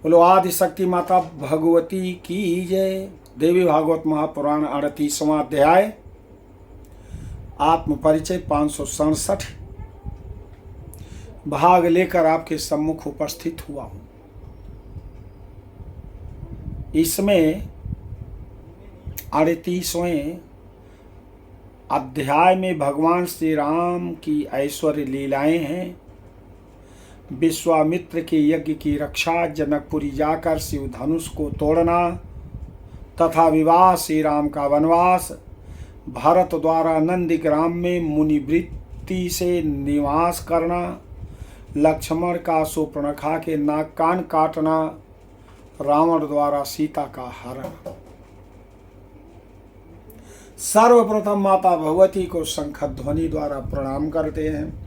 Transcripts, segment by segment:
बोलो आदि शक्ति माता भगवती की जय। देवी भागवत महापुराण 38वां अध्याय आत्म परिचय 567 भाग लेकर आपके सम्मुख उपस्थित हुआ हूं। इसमें 38वें अध्याय में भगवान श्री राम की ऐश्वर्य लीलाएं हैं। विश्वामित्र के यज्ञ की रक्षा, जनकपुरी जाकर शिव धनुष को तोड़ना तथा विवाह, श्री राम का वनवास, भरत द्वारा नंदीग्राम में मुनिवृत्ति से निवास करना, लक्ष्मण का सुपर्णखा के नाक कान काटना, रावण द्वारा सीता का हरण। सर्वप्रथम माता भगवती को शंख ध्वनि द्वारा प्रणाम करते हैं।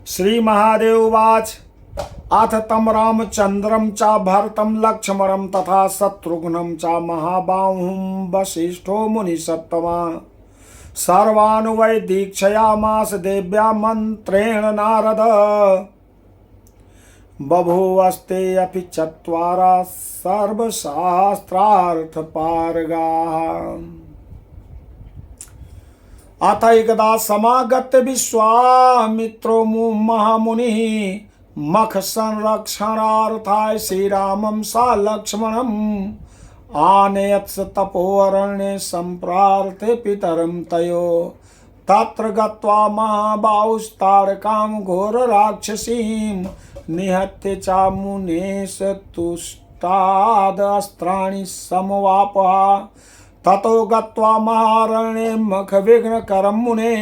श्री महादेव उवाच अथ तम रामचंद्रम च भरतम लक्ष्मणम तथा शत्रुघ्नं च महाबाहुं वसिष्ठो मुनिसत्तमा सर्वान् वै दीक्षयामास देव्या मंत्रेण नारद बभूवस्ते अपि चत्वारा सर्वशास्त्रार्थ पारगाः। अथ एकदा समागत्य विश्वामित्रो महामुनिः मख संरक्षणार्थाय श्रीरामं सा लक्ष्मणम् आनयत्स तपोरण्ये सम्प्रार्थे पितरं तयो तत्र गत्वा महाबाहुस्तारकां घोरराक्षसीं निहत्य च मुनेश तुष्टादस्त्राणि समवापः ततो गत्वा महारण्ये मखविघ्नकरं मुने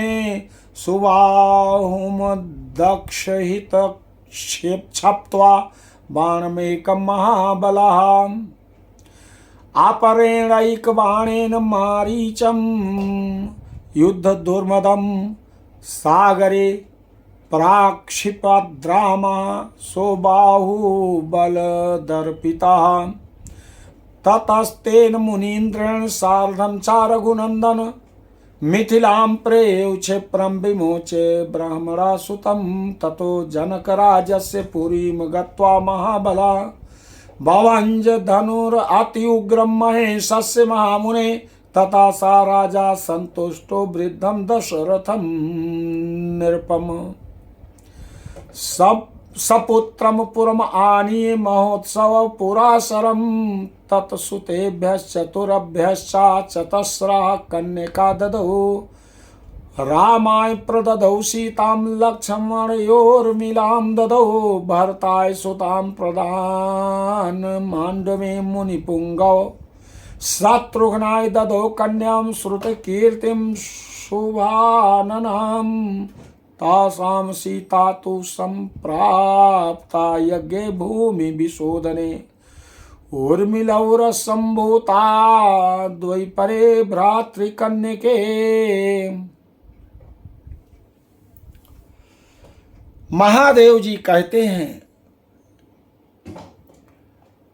सुबाहुं दक्षहित क्षिप्त्वा बाणमेकं महाबलः अपरेणैकबाणेन मारीचं युद्धदुर्मदं सागरे प्राक्षिपद्रामा सोबाहुबलदर्पितः ततस्तेन मुनीन्द्रेण सार्धं च रघुनन्दन मिथिलां प्रेय क्षिप्रं विमोचे ब्रह्मणासुतं ततो जनकराजस्य पुरीं गत्वा महाबला भवञ्ज धनुरत्युग्रं महेशस्य महामुने तथा सा राजा सन्तुष्टो वृद्धं दशरथं नृपम् सपुत्रं पुरम् आनीय महोत्सव पुरासरं तत्सुतेभ्यश्चतुरभ्यश्च चतस्रः कन्यका ददौ रामाय प्रददौ सीतां लक्ष्मणयोर्मिलां ददौ भरताय सुतां प्रदान माण्डवे मुनिपुङ्गौ शत्रुघ्नाय ददौ कन्यां श्रुतकीर्तिं शुभाननां तासां सीता तु सम्प्राप्ता यज्ञे भूमि विशोधने उर्मिलौरसम्भूता द्वैपरे भ्रातृकन्यके। महादेव जी कहते हैं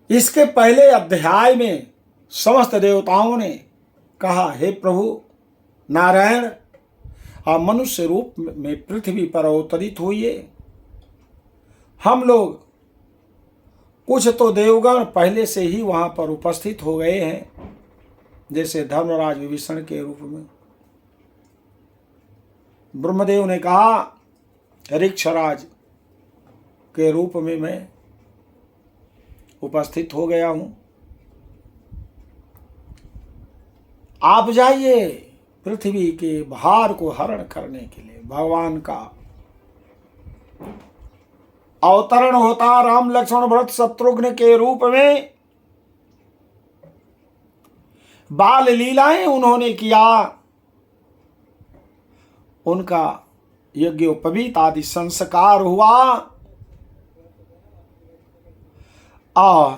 इसके पहले अध्याय में समस्त देवताओं ने कहा, हे प्रभु नारायण, आप मनुष्य रूप में पृथ्वी पर अवतरित हुए। हम लोग कुछ तो देवगण पहले से ही वहां पर उपस्थित हो गए हैं, जैसे धर्मराज विभीषण के रूप में। ब्रह्मदेव ने कहा ऋक्षराज के रूप में मैं उपस्थित हो गया हूं, आप जाइए पृथ्वी के भार को हरण करने के लिए। भगवान का अवतरण होता राम लक्ष्मण भरत शत्रुघ्न के रूप में। बाल लीलाएं उन्होंने किया, उनका यज्ञोपवीत आदि संस्कार हुआ और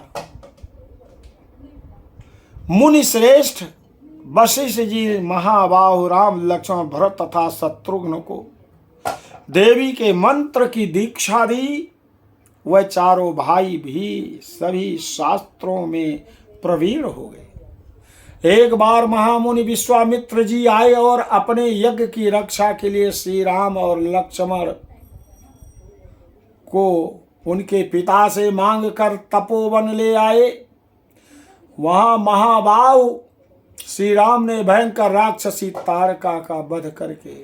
मुनि श्रेष्ठ वशिष्ठ जी महाबाहु राम लक्ष्मण भरत तथा शत्रुघ्न को देवी के मंत्र की दीक्षा दी। वह चारों भाई भी सभी शास्त्रों में प्रवीण हो गए। एक बार महामुनि विश्वामित्र जी आए और अपने यज्ञ की रक्षा के लिए श्री राम और लक्ष्मण को उनके पिता से मांग कर तपोवन ले आए। वहां महाबाहु श्री राम ने भयंकर राक्षसी तारका का वध करके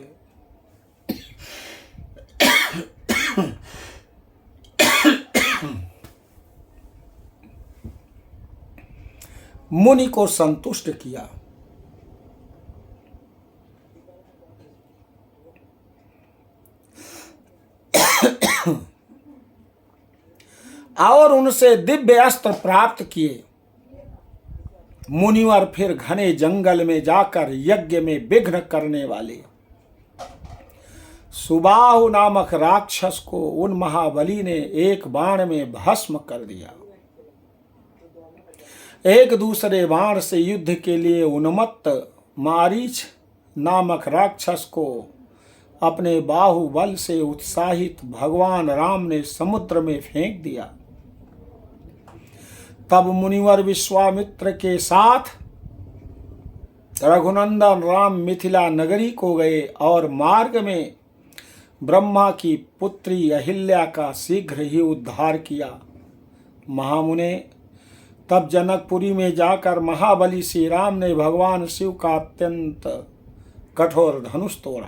मुनि को संतुष्ट किया। और उनसे दिव्य अस्त्र प्राप्त किए। मुनिवर फिर घने जंगल में जाकर यज्ञ में विघ्न करने वाले सुबाहु नामक राक्षस को उन महाबली ने एक बाण में भस्म कर दिया। एक दूसरे बाण से युद्ध के लिए उन्मत्त मारीच नामक राक्षस को अपने बाहुबल से उत्साहित भगवान राम ने समुद्र में फेंक दिया। तब मुनिवर विश्वामित्र के साथ रघुनंदन राम मिथिला नगरी को गए और मार्ग में ब्रह्मा की पुत्री अहिल्या का शीघ्र ही उद्धार किया। महामुने, तब जनकपुरी में जाकर महाबली श्री राम ने भगवान शिव का अत्यंत कठोर धनुष तोड़ा।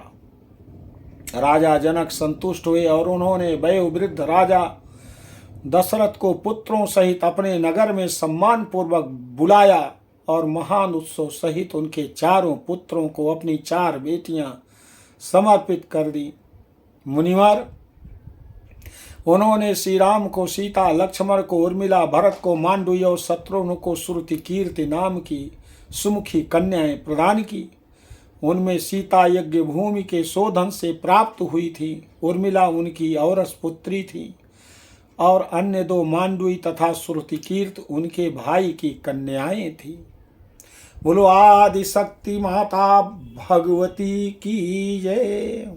राजा जनक संतुष्ट हुए और उन्होंने वयोवृद्ध राजा दशरथ को पुत्रों सहित अपने नगर में सम्मान पूर्वक बुलाया और महान उत्सव सहित उनके चारों पुत्रों को अपनी 4 बेटियां समर्पित कर दी। मुनिवर, उन्होंने श्री राम को सीता, लक्ष्मण को उर्मिला, भरत को मांडवी और शत्रुघ्न को श्रुति कीर्ति नाम की सुमुखी कन्याएं प्रदान की। उनमें सीता यज्ञ भूमि के शोधन से प्राप्त हुई थी। उर्मिला उनकी औरस पुत्री थी और अन्य 2 मांडवी तथा श्रुतिकीर्त उनके भाई की कन्याएं थी। बोलो आदि शक्ति माता भगवती की जय।